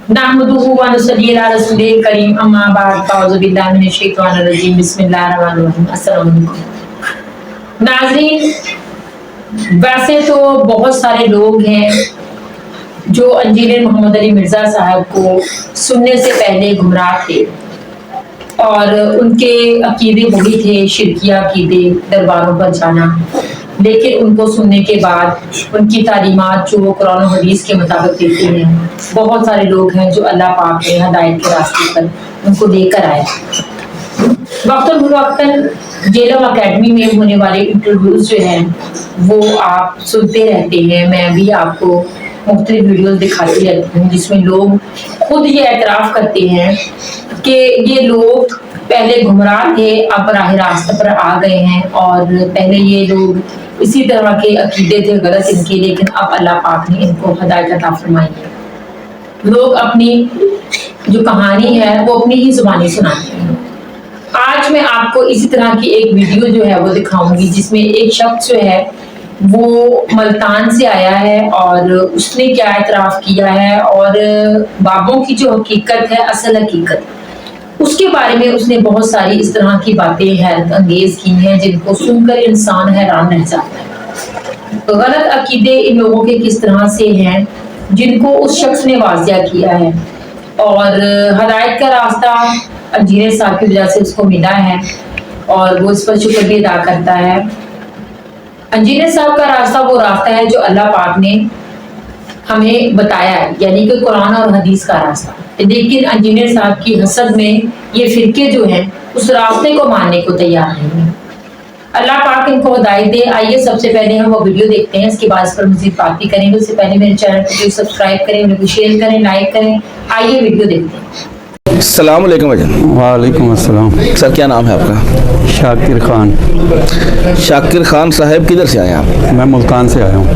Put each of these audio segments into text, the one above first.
नहमदुहु व नसल्ली अला रसूलिल करीम अम्मा बाद फ़अऊज़ु बिल्लाहि मिनश शैतानिर रजीम बिस्मिल्लाहिर रहमानिर रहीम। अस्सलाम वालेकुम नाज़रीन, वैसे तो बहुत सारे लोग हैं जो इंजीनियर मोहम्मद अली मिर्ज़ा साहब को सुनने से पहले गुमराह थे और उनके अकीदे वही थे, शिरकिया अकीदे, दरबारों पर जाना। लेकिन उनको सुनने के बाद उनकी तालीमात जो कुरान और हदीस के मुताबिक देती हैं, बहुत सारे लोग हैं जो अल्लाह पाक ने हदायत के रास्ते पर उनको लेकर आए। वक्तन जेलम अकेडमी में होने वाले इंटरव्यूज जो हैं वो आप सुनते रहते हैं। मैं भी आपको मुख्तलिफ वीडियोस दिखाती रहती हूँ जिसमें लोग खुद ये एतराफ़ करते हैं कि ये लोग पहले गुमराह थे, अब राह रास्ते पर आ गए हैं और पहले ये लोग इसी तरह के अकीदे थे गलत इनके, लेकिन अब अल्लाह पाक ने इनको हदायत अता फरमाई है। लोग अपनी जो कहानी है वो अपनी ही जुबानी सुनाते हैं। आज मैं आपको इसी तरह की एक वीडियो जो है वो दिखाऊंगी जिसमें एक शख्स जो है वो मल्तान से आया है और उसने क्या एतराफ़ किया है और बाबों की जो हकीकत है, असल हकीकत, उसके बारे में उसने बहुत सारी इस तरह की बातें हैरत अंगेज की हैं जिनको सुनकर इंसान हैरान रह जाता है। तो गलत अकीदे इन लोगों के किस तरह से हैं जिनको उस शख्स ने वाज़िया किया है और हदायत का रास्ता इंजीनियर साहब की वजह से उसको मिला है और वो इस पर शुक्र भी अदा करता है। इंजीनियर साहब का रास्ता वो रास्ता है जो अल्लाह पाक ने हमें बताया है, यानी कि कुरान और हदीस का रास्ता। लेकिन इंजीनियर साहब की हसद में ये फिरके जो हैं उस रास्ते को मानने को तैयार नहीं है। अल्लाह पाक इनको हिदायत दे। आइए सबसे पहले हम वो वीडियो देखते हैं, इसके बाद इस पर मज़ीद बात भी करेंगे। उससे पहले मेरे चैनल को सब्सक्राइब करें, वीडियो को शेयर करें, लाइक करें। आइए वीडियो देखते हैं। अस्सलाम वालेकुम भाईजान। वालेकुम अस्सलाम। सर क्या नाम है आपका? शाकिर खान। शाकिर खान साहब किधर से आए आप? मैं मुल्तान से आया हूँ।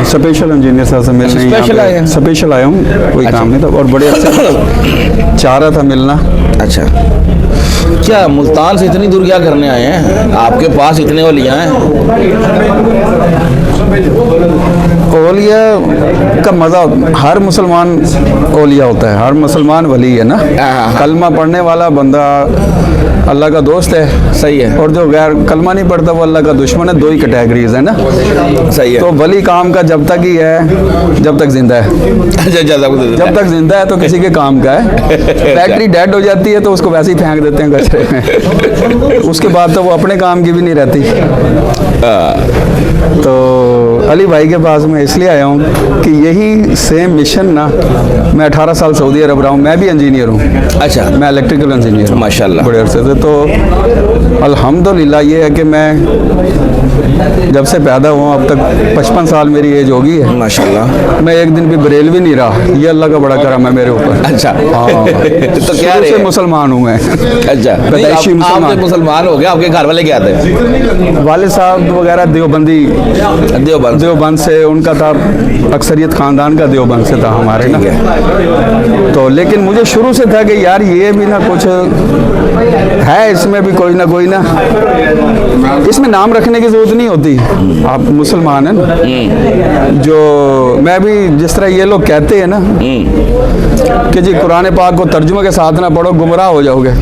स्पेशल इंजीनियर साहब से मिलने स्पेशल आए हैं? स्पेशल आया हूँ, कोई काम नहीं था और बड़े अच्छे चाह रहा था मिलना। अच्छा, क्या मुल्तान से इतनी दूर क्या करने आए हैं? आपके पास इतने औलिया हैं। औलिया का मज़ा, हर मुसलमान औलिया होता है, हर मुसलमान वली है ना। कलमा पढ़ने वाला बंदा अल्लाह का दोस्त है, सही है, और जो गैर कलमा नहीं पढ़ता वो अल्लाह का दुश्मन है। दो ही कैटेगरीज है ना, सही है। तो वली काम का जब तक ही है जब तक जिंदा है। जब तक जिंदा है तो किसी के काम का है। बैटरी डेड हो जाती है तो उसको वैसे ही फेंक देते हैं कचरे में। उसके बाद तो वो अपने काम की भी नहीं रहती। तो अली भाई के पास मैं इसलिए आया हूँ कि यही सेम मिशन ना, मैं 18 साल सऊदी अरब रहा हूँ, मैं भी इंजीनियर हूँ। अच्छा, मैं इलेक्ट्रिकल इंजीनियर हूँ माशाल्लाह, बड़े अरसे से। तो अल्हम्दुलिल्लाह ये है कि मैं जब से पैदा हुआ अब तक 55 साल मेरी एज हो गई है माशाल्लाह। मैं एक दिन भी बरेलवी नहीं रहा, ये अल्लाह का बड़ा करम है मेरे ऊपर। अच्छा, हाँ। तो क्या से मुसलमान हूँ मैं। अच्छा, आप मुसलमान हो गए, आपके घर वाले क्या थे? वाले साहब वगैरह देवबंदी, देवबंद से उनका था, अक्सरियत ख़ानदान का देवबंद से था हमारे ना। तो लेकिन मुझे शुरू से था कि यार ये भी ना कुछ है, इसमें भी कोई ना कोई ना, इसमें नाम रखने की ज़रूरत नहीं होती, आप मुसलमान हैं ना। जो मैं भी जिस तरह ये लोग कहते हैं ना कि जी कुरान पाक को तर्जुमे के साथ ना पढ़ो गुमराह हो जाओगे,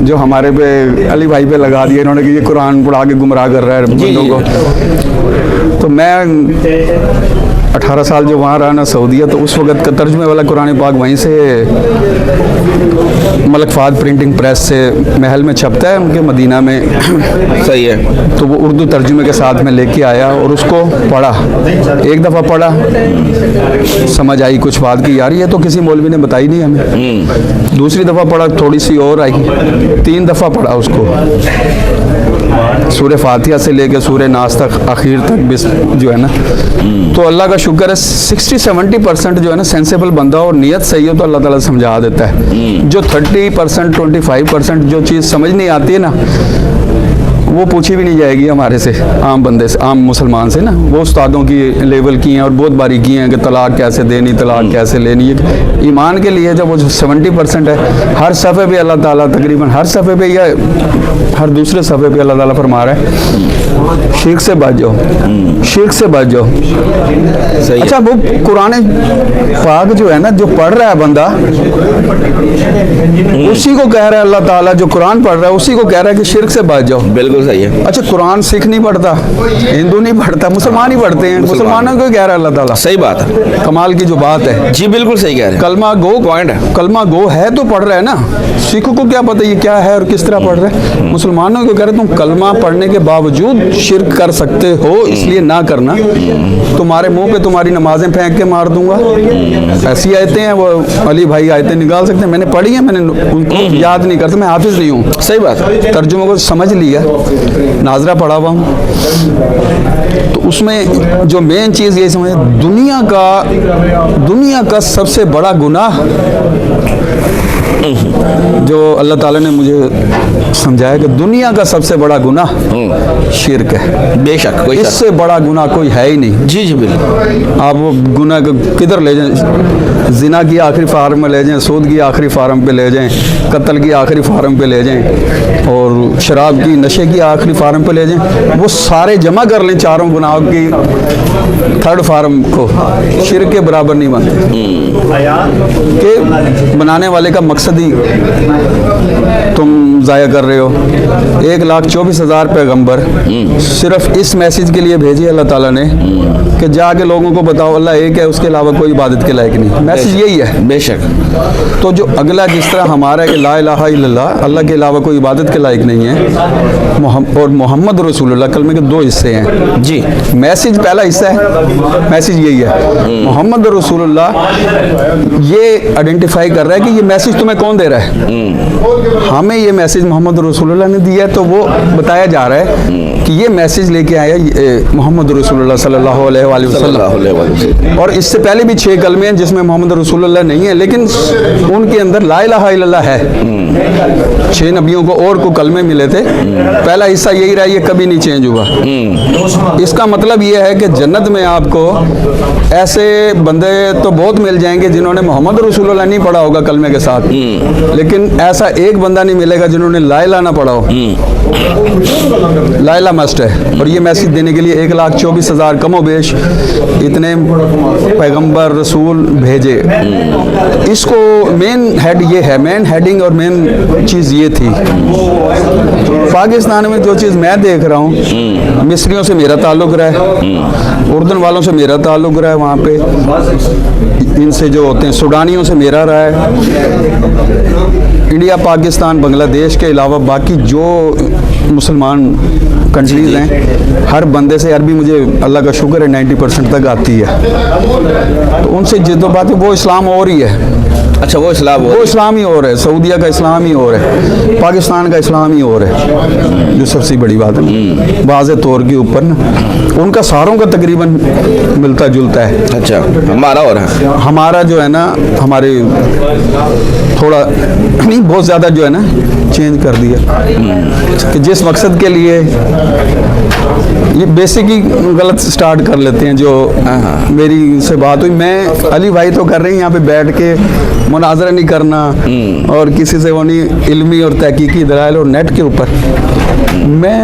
जो हमारे पे अली भाई पे लगा दिया इन्होंने कि ये कुरान पढ़ा के गुमराह कर रहा है बंदों को। तो मैं 18 साल जो वहाँ रहा ना सऊदीया, तो उस वक़्त का तर्जुमे वाला कुरान पाक वहीं से मलक फ़ाद प्रिंटिंग प्रेस से महल में छपता है उनके मदीना में। सही है। तो वो उर्दू तर्जुमे के साथ में लेके आया और उसको पढ़ा। एक दफ़ा पढ़ा, समझ आई कुछ बात की, यार ये तो किसी मौलवी ने बताई नहीं हमें। दूसरी दफ़ा पढ़ा, थोड़ी सी और आई। 3 दफ़ा पढ़ा उसको, सूरह फातिहा से लेकर सूरह नास तक आखिर तक जो है ना। तो अल्लाह का शुक्र है 60-70% जो है ना सेंसेबल बंदा और नियत सही हो तो अल्लाह ताला समझा देता है। जो 30%, 25% जो चीज़ समझ नहीं आती है ना, वो पूछी भी नहीं जाएगी हमारे से, आम बंदे से, आम मुसलमान से ना। वो उस्तादों की लेवल की हैं और बहुत बारीकी हैं कि तलाक कैसे देनी, तलाक कैसे लेनी। ईमान के लिए जब वो 70% है, हर सफ़े पे अल्लाह ताला, तकरीबन हर सफ़े पे या हर दूसरे सफ़े पे अल्लाह ताला फरमा रहा है शिर्क से बच जाओ, शिर्क से बच जाओ। सही है। अच्छा, वो कुरान पाक जो है ना, जो पढ़ रहा है बंदा, उसी को कह रहा है अल्लाह ताला, जो कुरान पढ़ रहा है उसी को कह रहा है कि शिर्क से बच जाओ। बिल्कुल सही है। अच्छा, कुरान सिख नहीं पढ़ता, हिंदू नहीं पढ़ता, मुसलमान ही पढ़ते हैं, मुसलमानों को कह रहा है अल्लाह ताला। सही बात है। कमाल की जो बात है जी बिल्कुल सही कह रहे हैं। कलमा गो पॉइंट है। कलमा गो है तो पढ़ रहा है ना। सिखों को क्या पता ये क्या है और किस तरह पढ़ रहा है। मुसलमानों को कह रहे तुम कलमा पढ़ने के बावजूद शिर्क कर सकते हो, इसलिए ना करना, तुम्हारे मुंह पे तुम्हारी नमाजें फेंक के मार दूंगा। ऐसी आयतें हैं, वो अली भाई आयतें निकाल सकते हैं, मैंने पढ़ी है, मैंने उनको याद नहीं करता, मैं हाफिज नहीं हूँ। सही बात है। तर्जुमे को समझ लिया, नाजरा पढ़ा हुआ हूँ। तो उसमें जो मेन चीज़ ये समझ, दुनिया का सबसे बड़ा गुनाह जो अल्लाह ताला ने मुझे समझाया कि दुनिया का सबसे बड़ा गुनाह शिर्क है। बेशक, कोई इससे बड़ा गुनाह कोई है ही नहीं। जी जी बिल्कुल। आप वो गुनाह किधर ले जाएं, जिना की आखिरी फार्म में ले जाएं, सूद की आखिरी फार्म पे ले जाएं, कत्ल की आखिरी फार्म पे ले जाएं और शराब की, नशे की आखिरी फार्म पे ले जाएं, वो सारे जमा कर लें चारों गुनाहों की थर्ड फार्म को, शिर्क के बराबर नहीं बनते। कि बनाने वाले का मकसद ही तुम ज़ाया कर रहे हो। 1,24,000 पैगंबर सिर्फ इस मैसेज के लिए भेजे अल्लाह ताला ने कि जाके लोगों को बताओ अल्लाह एक है, उसके अलावा कोई इबादत के लायक नहीं। मैसेज यही है। बेशक। तो जो अगला जिस तरह हमारा है कि ला इलाहा इल्लल्लाह, अल्लाह के अलावा कोई इबादत के लायक नहीं है, और मोहम्मद रसूलुल्लाह, कलमे के 2 हिस्से हैं जी। मैसेज पहला हिस्सा है, मैसेज यही है, मोहम्मद रसूलुल्लाह ये आइडेंटिफाई कर रहा है कि ये मैसेज तुम्हें कौन दे रहा है। हमें ये मैसेज मोहम्मद रसूलुल्लाह ने दिया है, तो वो बताया जा रहा है कि ये मैसेज लेके आया मोहम्मद रसूलुल्लाह सल्लल्लाहु अलैहि वसल्लम। और इससे पहले भी 6 कलमे हैं जिसमें मोहम्मद रसूलुल्लाह नहीं है, लेकिन उनके अंदर ला इलाहा इल्लल्लाह है। 6 नबियों को और को कलमे मिले थे, पहला हिस्सा यही रहा, ये कभी नहीं चेंज हुआ। इसका मतलब ये है कि जन्नत में आपको ऐसे बंदे तो बहुत मिल जाएंगे जिन्होंने मोहम्मद रसूलुल्लाह नहीं पढ़ा होगा कलमे के साथ, लेकिन ऐसा एक बंदा नहीं मिलेगा जिन्होंने ला इलाहा ना पढ़ा हो। ला इलाहा मस्ट है। और ये मैसेज देने के लिए 1,24,000 कमोबेश इतने पैगंबर रसूल भेजे। इसको मेन हेड ये है, मेन हेडिंग और मेन चीज़ ये थी। पाकिस्तान में जो चीज़ मैं देख रहा हूँ, मिस्रियों से मेरा ताल्लुक़ रहा है, उर्दन वालों से मेरा ताल्लुक़ रहा है, वहाँ पे इनसे जो होते हैं सुडानियों से मेरा रहा है, इंडिया, पाकिस्तान, बांग्लादेश के अलावा बाकी जो मुसलमान कंट्रीज़ हैं, हर बंदे से अरबी मुझे अल्लाह का शुक्र है 90% तक आती है। तो उनसे जिद्दो बात है, वो इस्लाम और ही है। अच्छा, वो इस्लाम ही और है, सऊदीया का इस्लाम ही और है, पाकिस्तान का इस्लाम ही और है, जो सबसे बड़ी बात है। वाज़े तौर के ऊपर ना उनका सारों का तकरीबन मिलता जुलता है। अच्छा, हमारा और है, हमारा जो है ना, हमारे थोड़ा नहीं बहुत ज़्यादा जो है ना चेंज कर दिया कि जिस मकसद के लिए ये बेसिक ही गलत स्टार्ट कर लेते हैं। जो मेरी से बात हुई, मैं अली भाई तो कर रहे हैं यहाँ पे बैठ के मुनाजरा नहीं करना और किसी से वो नहीं, इल्मी और तहकीकी दलाइल और नेट के ऊपर। मैं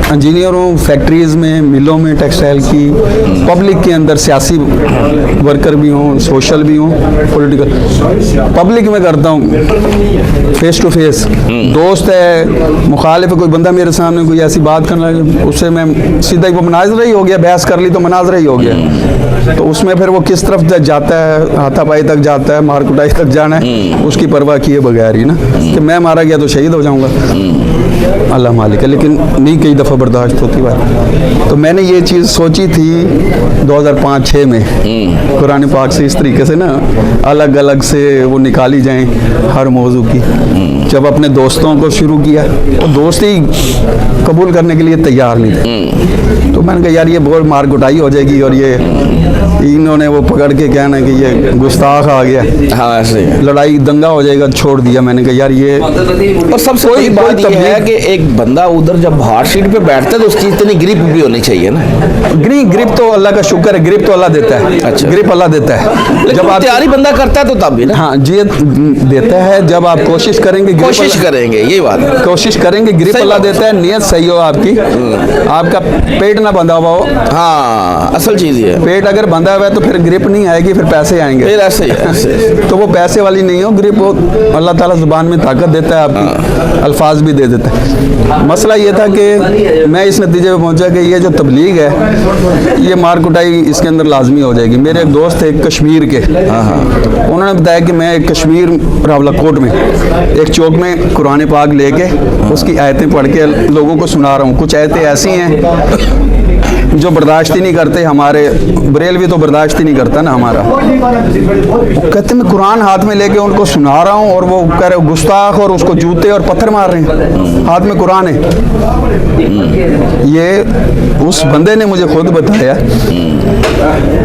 इंजीनियर हूँ, फैक्ट्रीज़ में, मिलों में, टेक्सटाइल की, पब्लिक के अंदर सियासी वर्कर भी हूँ, सोशल भी हूँ, पॉलिटिकल। पब्लिक में करता हूँ फेस टू फेस, दोस्त है, मुखालिफ है, कोई बंदा मेरे सामने कोई ऐसी बात करना लगे, उससे मैं सीधा ही वो मनाजरा ही हो गया, बहस कर ली तो मनाजरा ही हो गया। तो उसमें फिर वो किस तरफ जाता है, हाथापाई तक जाता है, मार कुटाई तक जाना है, उसकी परवाह किए बगैर ही ना कि मैं मारा गया तो शहीद हो जाऊँगा, अल्लाह मालिक है। लेकिन नहीं, कई दफ़ा बर्दाश्त होती बात। तो मैंने ये चीज़ सोची थी 2005-6 में, कुरान पाक से इस तरीके से ना अलग अलग से वो निकाली जाएं हर मौजू की। जब अपने दोस्तों को शुरू किया तो दोस्त ही कबूल करने के लिए तैयार नहीं थे। तो मैंने कहा यार ये बहुत मार कुटाई हो जाएगी और ये इन्होंने वो पकड़ के कहना कि ये गुस्ताख आ गया, हाँ ऐसे ही। लड़ाई दंगा हो जाएगा, छोड़ दिया। मैंने कहा यार ये और सबसे बड़ी बात ये है कि एक बंदा उधर जब हार्ड सीट पे बैठता है तो उसकी इतनी ग्रिप भी होनी चाहिए ना। ग्रिप तो अल्लाह का शुक्र है, ग्रिप तो अल्लाह देता है। अच्छा। ग्रिप अल्लाह देता है जब आप तैयारी बंदा करता है तो तब भी ना। हाँ जी देता है, जब आप कोशिश करेंगे, कोशिश करेंगे, ये बात है। कोशिश करेंगे, ग्रिप अल्लाह देता है। नियत सही हो आपकी, आपका पेट ना बंधा हुआ हो। हाँ असल चीज़ ये है। पेट अगर बंधा हुआ है तो फिर ग्रिप नहीं आएगी, फिर पैसे आएंगे। फिर ऐसे ही ऐसे। तो वो पैसे वाली नहीं हो ग्रिप, वो अल्लाह ताला जुबान में ताकत देता है, आपकी अल्फाज भी दे देता है। मसला ये था कि मैं इस नतीजे में पहुंचा कि ये जो तबलीग है, ये मार कुटाई इसके अंदर लाजमी हो जाएगी। मेरे एक दोस्त थे कश्मीर के, उन्होंने बताया कि मैं कश्मीर रावलाकोट में एक चौक में कुरान पाक लेके उसकी आयतें पढ़ के लोगों को सुना रहा हूँ। कुछ आयतें ऐसी हैं जो बर्दाश्त ही नहीं करते, हमारे बरेलवी तो बर्दाश्त ही नहीं करता ना हमारा। कहते मैं कुरान हाथ में लेके उनको सुना रहा हूँ और वो कह रहे गुस्ताख, और उसको जूते और पत्थर मार रहे हैं, हाथ में कुरान है। ये उस बंदे ने मुझे खुद बताया,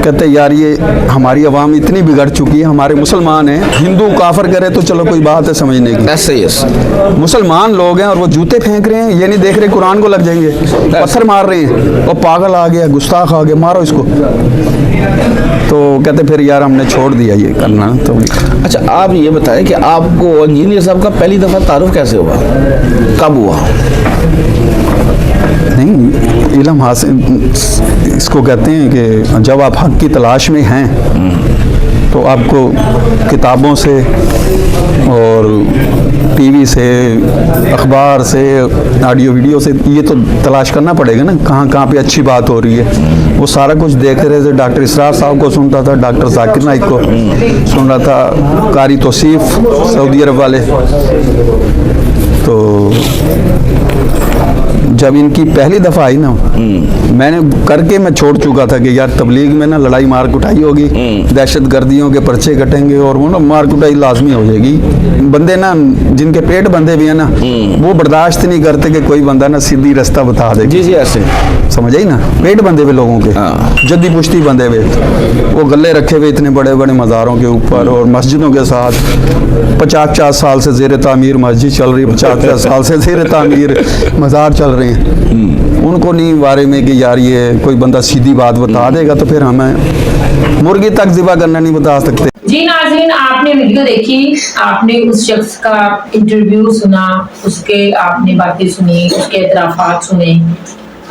कहते यार ये हमारी आवाम इतनी बिगड़ चुकी है, हमारे मुसलमान हैं, हिंदू काफर करे तो चलो कोई बात है समझने की, ऐसे ही मुसलमान लोग हैं और वो जूते फेंक रहे हैं, ये नहीं देख रहे कुरान को लग जाएंगे, पत्थर मार रहे हैं, और पागल आ गया, गुस्ताख आ गया, मारो इसको। तो कहते फिर यार हमने छोड़ दिया ये करना। तो अच्छा आप ये बताएं कि आपको इंजीनियर साहब का पहली दफ़ा तारुफ कैसे हुआ, कब हुआ? नहीं, इल्म हासिल इसको कहते हैं कि जब आप हक की तलाश में हैं तो आपको किताबों से और टीवी से, अखबार से, ऑडियो वीडियो से ये तो तलाश करना पड़ेगा ना, कहाँ कहाँ पे अच्छी बात हो रही है। वो सारा कुछ देख रहे थे। डॉक्टर इसरार साहब को सुनता था, डॉक्टर जाकिर नाइक को सुन रहा था, कारी तौसीफ सऊदी अरब वाले। तो जब इनकी पहली दफ़ा आई ना, मैंने करके मैं छोड़ चुका था कि यार तबलीग में ना लड़ाई मार कुटाई होगी, दहशत गर्दियों के पर्चे कटेंगे और वो ना मार कुटाई लाजमी हो जाएगी। बंदे ना जिनके पेट बंधे भी हैं ना, वो बर्दाश्त नहीं करते कि कोई बंदा ना सीधी रास्ता बता दे। जी जी ऐसे समझ आई ना, पेट बंधे हुए लोगों के, जद्दी पुश्ती बंधे हुए, वो गले रखे हुए इतने बड़े बड़े मज़ारों के ऊपर और मस्जिदों के साथ। 50-50 साल से ज़ेर तामीर मस्जिद चल रही है, 50-50 साल से ज़ेर तामीर मज़ार चल रहे हैं। उनको नहीं बारे में कि यार ये कोई बंदा सीधी बात बता देगा तो फिर हमें मुर्गी तक ज़िबा करना नहीं बता सकते। जी नाज़रीन, आपने वीडियो देखी, आपने उस शख्स का इंटरव्यू सुना, उसके आपने बातें सुनी, उसके एतराफ़ात सुने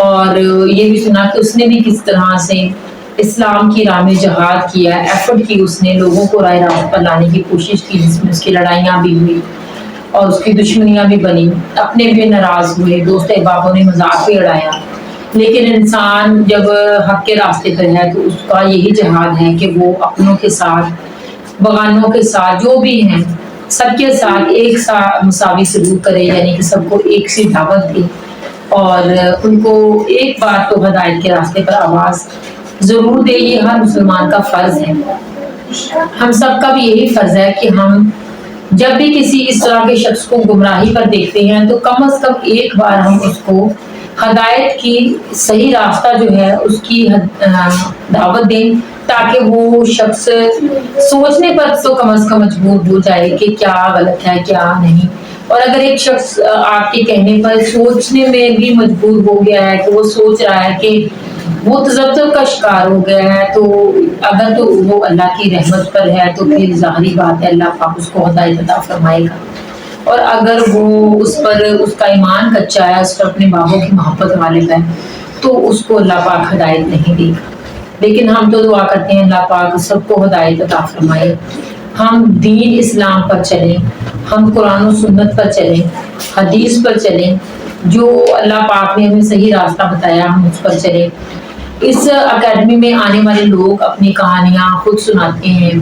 और ये भी सुना कि उसने भी किस तरह से इस्लाम की राह में जहाद किया, एफर्ट की, उसने लोगों को राह रास्त पर लाने की कोशिश की, जिसमें उसकी लड़ाइयाँ भी हुई और उसकी दुश्मनियाँ भी बनी, अपने भी नाराज़ हुए, दोस्त अहबाबों ने मजाक भी उड़ाया। लेकिन इंसान जब हक के रास्ते पर है तो उसका यही जहाद है कि वो अपनों के साथ, बगानों के साथ, जो भी हैं सबके साथ एक साथ मुसावी सलूक करे, यानी कि सबको एक सी दावत दे और उनको एक बार तो हदायत के रास्ते पर आवाज़ ज़रूर दे। ये हर मुसलमान का फ़र्ज़ है, हम सब का भी यही फ़र्ज़ है कि हम जब भी किसी इस तरह के शख्स को गुमराही पर देखते हैं तो कम से कम एक बार हम उसको हदायत की सही रास्ता जो है उसकी दावत दें, ताकि वो शख्स सोचने पर तो कम से कम मजबूर हो जाए कि क्या गलत है क्या नहीं। और अगर एक शख्स आपके कहने पर सोचने में भी मजबूर हो गया है कि वो सोच रहा है कि वो तज़ब्ज़ुब का शिकार हो गया है, तो अगर तो वो अल्लाह की रहमत पर है तो फिर ज़ाहिरी बात है अल्लाह पाक उसको हिदायत अता फरमाएगा। और अगर वो उस पर उसका ईमान कच्चा है, उस पर अपने बाबों की मोहब्बत गालिब है, तो उसको अल्लाह पाक हिदायत नहीं देगा। लेकिन हम तो दुआ करते हैं अल्लाह पाक सबको हिदायत अता फरमाए, हम दीन इस्लाम पर चलें, हम कुरान और सुन्नत पर चलें, हदीस पर चलें, जो अल्लाह पाक ने हमें सही रास्ता बताया हम उस पर चलें। इस अकेडमी में आने वाले लोग अपनी कहानियाँ खुद सुनाते हैं,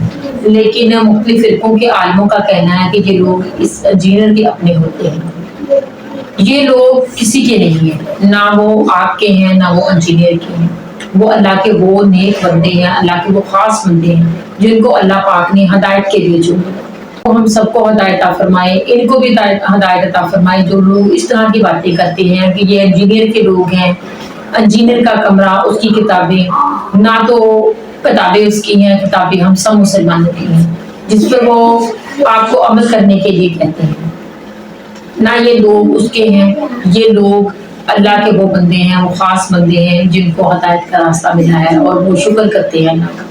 लेकिन मुख्तलिफ फ़िरक़ों के आलिमों का कहना है कि ये लोग इस इंजीनियर के अपने होते हैं। ये लोग किसी के नहीं हैं, ना वो आपके हैं ना वो इंजीनियर के हैं, वो अल्लाह के वो नेक बंदे हैं, अल्लाह के वो ख़ास बंदे हैं जिनको अल्लाह पाक ने हदायत के लिए चुना। तो हम सबको हिदायत अता फरमाए, इनको भी हिदायत अता फरमाए जो लोग इस तरह की बातें करते हैं कि ये इंजीनियर के लोग हैं, इंजीनियर का कमरा, उसकी किताबें, ना तो किताबें उसकी हैं, किताबें हम सब मुसलमानों की हैं, जिस पर वो आपको अमल करने के लिए कहते हैं। ना ये लोग उसके हैं, ये लोग अल्लाह के वो बंदे हैं, वो खास बंदे हैं जिनको हदायत का रास्ता मिला है और वो शुक्र करते हैं अल्लाह का।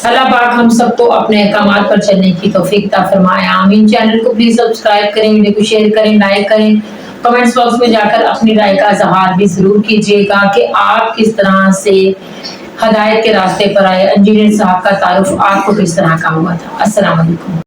अल्लाह पाक हम सबको अपने अहकामात पर चलने की तौफीक अता फरमाए, आमीन। चैनल को प्लीज सब्सक्राइब करें, वीडियो को शेयर करें, लाइक करें, कमेंट्स बॉक्स में जाकर अपनी राय का इजहार भी जरूर कीजिएगा कि आप किस तरह से हदायत के रास्ते पर आए। इंजीनियर साहब का तारुफ आपको किस तरह का हुआ था। अस्सलाम वालेकुम।